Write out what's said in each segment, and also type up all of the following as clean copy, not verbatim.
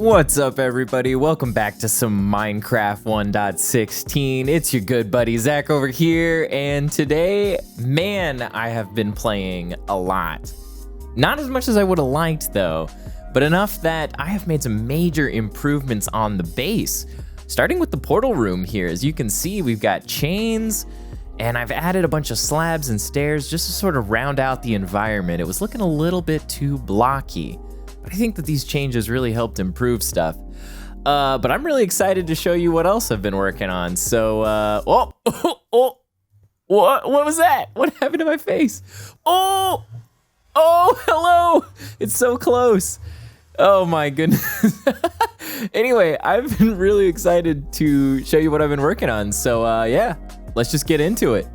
What's up, everybody? Welcome back to some Minecraft 1.16. It's your good buddy Zach over here, and today, man, I have been playing a lot. Not as much as I would have liked, though, but enough that I have made some major improvements on the base. Starting with the portal room here, as you can see, we've got chains, and I've added a bunch of slabs and stairs just to sort of round out the environment. It was looking a little bit too blocky. But I think that these changes really helped improve stuff. But I'm really excited to show you what else I've been working on. So, what was that? What happened to my face? Oh, hello. It's so close. Oh my goodness. Anyway, I've been really excited to show you what I've been working on. So, yeah, let's just get into it.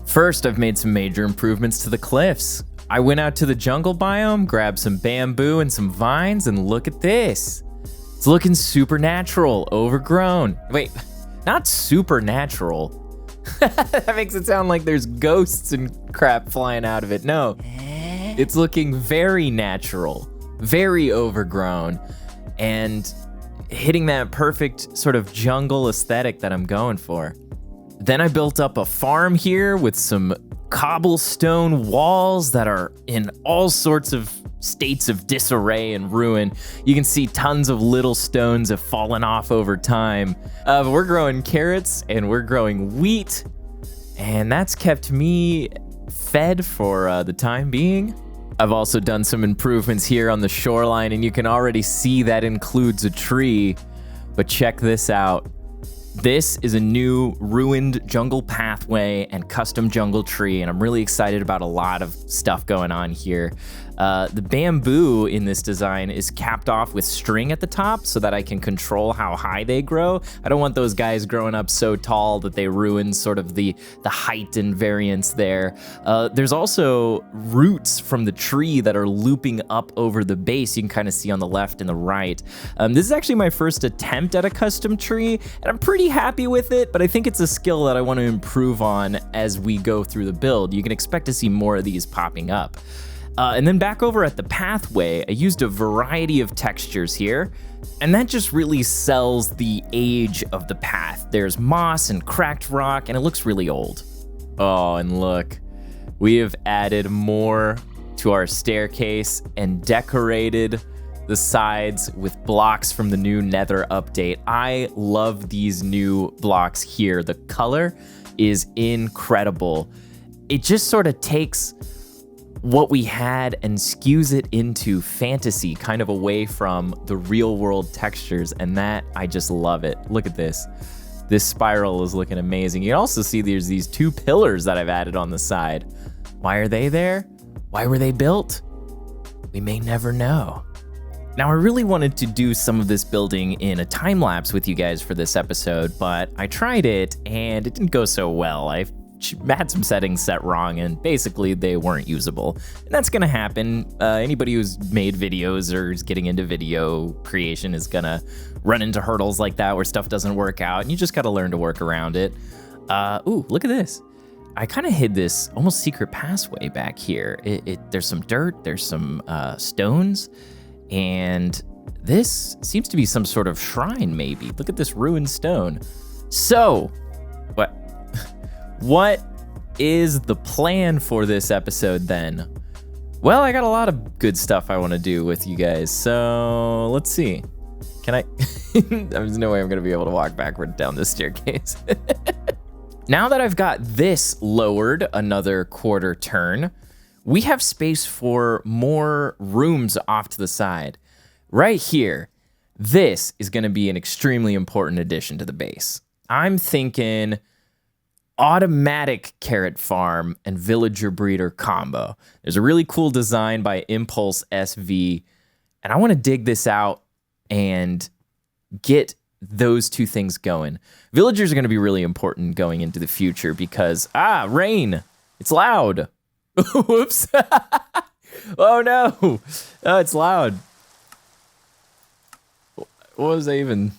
First, I've made some major improvements to the cliffs. I went out to the jungle biome, grabbed some bamboo and some vines, and look at this. It's looking supernatural, overgrown. Wait, not supernatural. That makes it sound like there's ghosts and crap flying out of it. No, it's looking very natural, very overgrown, and hitting that perfect sort of jungle aesthetic that I'm going for. Then I built up a farm here with some cobblestone walls that are in all sorts of states of disarray and ruin. You can see tons of little stones have fallen off over time. We're growing carrots and we're growing wheat, and that's kept me fed for the time being. I've also done some improvements here on the shoreline, and you can already see that includes a tree, but check this out. This is a new ruined jungle pathway and custom jungle tree, and I'm really excited about a lot of stuff going on here. The bamboo in this design is capped off with string at the top so that I can control how high they grow. I don't want those guys growing up so tall that they ruin sort of the height and variance there. There's also roots from the tree that are looping up over the base. You can kind of see on the left and the right. This is actually my first attempt at a custom tree, and I'm pretty happy with it, but I think it's a skill that I want to improve on as we go through the build. You can expect to see more of these popping up. And then back over at the pathway, I used a variety of textures here, and that just really sells the age of the path. There's moss and cracked rock, and it looks really old. Oh, and look, we have added more to our staircase and decorated the sides with blocks from the new Nether update. I love these new blocks here. The color is incredible. It just sort of takes what we had and skews it into fantasy, kind of away from the real world textures, and that, I just love it. Look at this. This spiral is looking amazing. You can also see there's these two pillars that I've added on the side. Why are they there? Why were they built? We may never know. Now, I really wanted to do some of this building in a time lapse with you guys for this episode, but I tried it and it didn't go so well. I had some settings set wrong, and basically they weren't usable. And that's gonna happen. Anybody who's made videos or is getting into video creation is gonna run into hurdles like that where stuff doesn't work out, and you just gotta learn to work around it. Ooh, look at this. I kind of hid this almost secret passageway back here. There's some dirt, there's some stones, and this seems to be some sort of shrine, maybe. Look at this ruined stone. So, what is the plan for this episode then? Well, I got a lot of good stuff I want to do with you guys, so let's see. Can I? There's no way I'm going to be able to walk backward down this staircase. Now that I've got this lowered another quarter turn, we have space for more rooms off to the side. Right here, this is going to be an extremely important addition to the base. I'm thinking automatic carrot farm and villager breeder combo. There's a really cool design by Impulse SV, and I want to dig this out and get those two things going. Villagers are going to be really important going into the future because, rain, it's loud. Whoops. Oh no. Oh, it's loud. What was I even?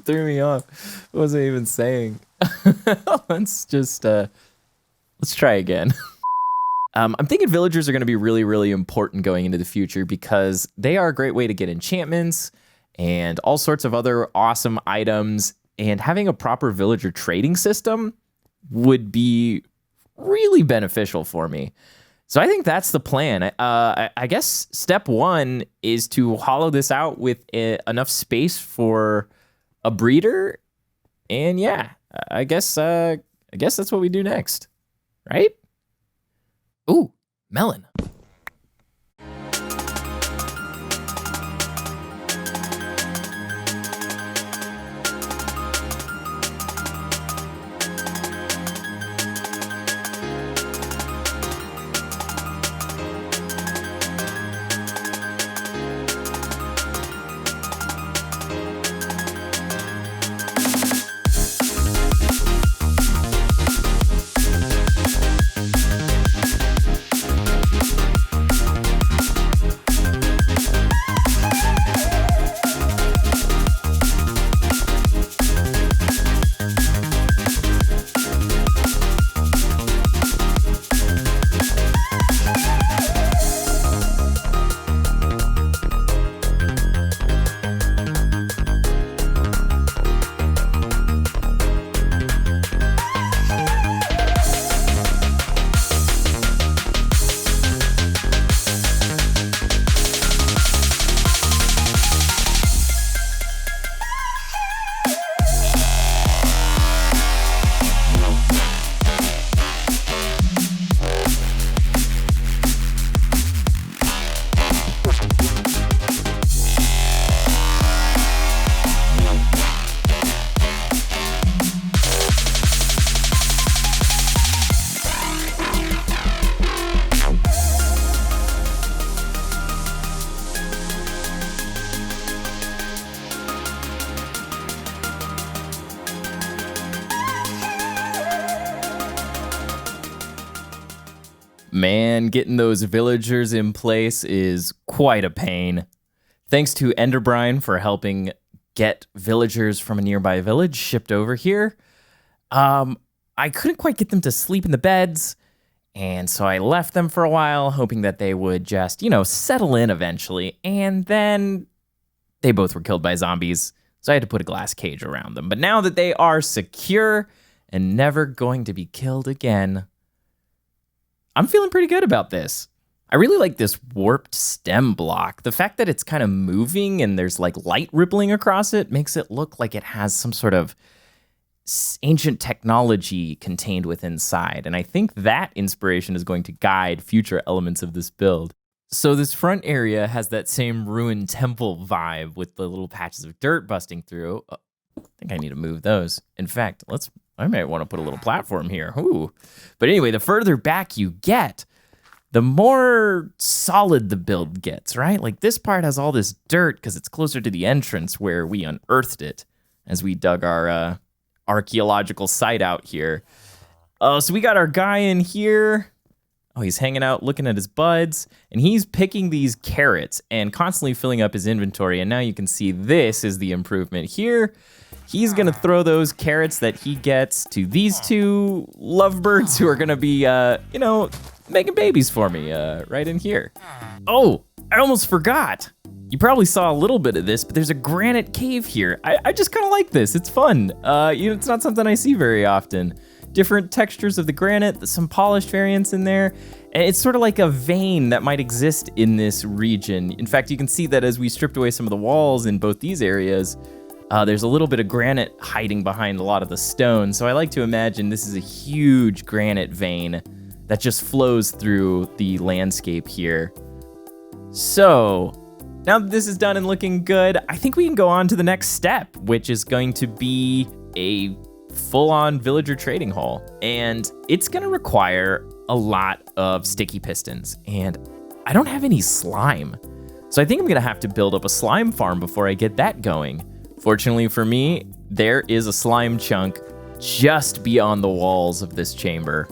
Threw me off. What was I even saying? Let's try again. I'm thinking villagers are going to be really, really important going into the future because they are a great way to get enchantments and all sorts of other awesome items. And having a proper villager trading system would be really beneficial for me. So I think that's the plan. I guess step one is to hollow this out with enough space for a breeder. And yeah, I guess that's what we do next, right? Ooh, melon. Man, getting those villagers in place is quite a pain. Thanks to Enderbrine for helping get villagers from a nearby village shipped over here. I couldn't quite get them to sleep in the beds, and so I left them for a while, hoping that they would just, settle in eventually. And then they both were killed by zombies, so I had to put a glass cage around them. But now that they are secure and never going to be killed again, I'm feeling pretty good about this. I really like this warped stem block. The fact that it's kind of moving and there's like light rippling across it makes it look like it has some sort of ancient technology contained within inside. And I think that inspiration is going to guide future elements of this build. So this front area has that same ruined temple vibe with the little patches of dirt busting through. I think I need to move those. In fact, I might want to put a little platform here. Ooh. But anyway, the further back you get, the more solid the build gets, right? Like this part has all this dirt because it's closer to the entrance where we unearthed it as we dug our archaeological site out here. So we got our guy in here. Oh, he's hanging out looking at his buds, and he's picking these carrots and constantly filling up his inventory. And now you can see this is the improvement here. He's going to throw those carrots that he gets to these two lovebirds who are going to be, making babies for me right in here. Oh, I almost forgot. You probably saw a little bit of this, but there's a granite cave here. I just kind of like this. It's fun. It's not something I see very often. Different textures of the granite, some polished variants in there. And it's sort of like a vein that might exist in this region. In fact, you can see that as we stripped away some of the walls in both these areas, there's a little bit of granite hiding behind a lot of the stone. So I like to imagine this is a huge granite vein that just flows through the landscape here. So now that this is done and looking good, I think we can go on to the next step, which is going to be a full-on villager trading hall. And it's going to require a lot of sticky pistons. And I don't have any slime. So I think I'm going to have to build up a slime farm before I get that going. Fortunately for me, there is a slime chunk just beyond the walls of this chamber.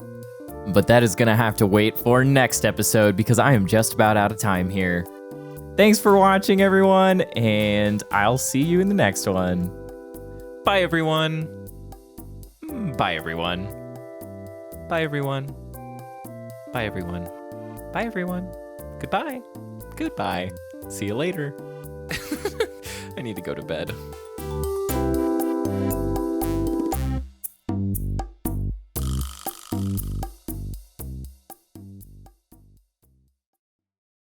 But that is going to have to wait for next episode because I am just about out of time here. Thanks for watching, everyone, and I'll see you in the next one. Bye, everyone. Bye, everyone. Bye, everyone. Bye, everyone. Bye, everyone. Goodbye. Goodbye. See you later. I need to go to bed.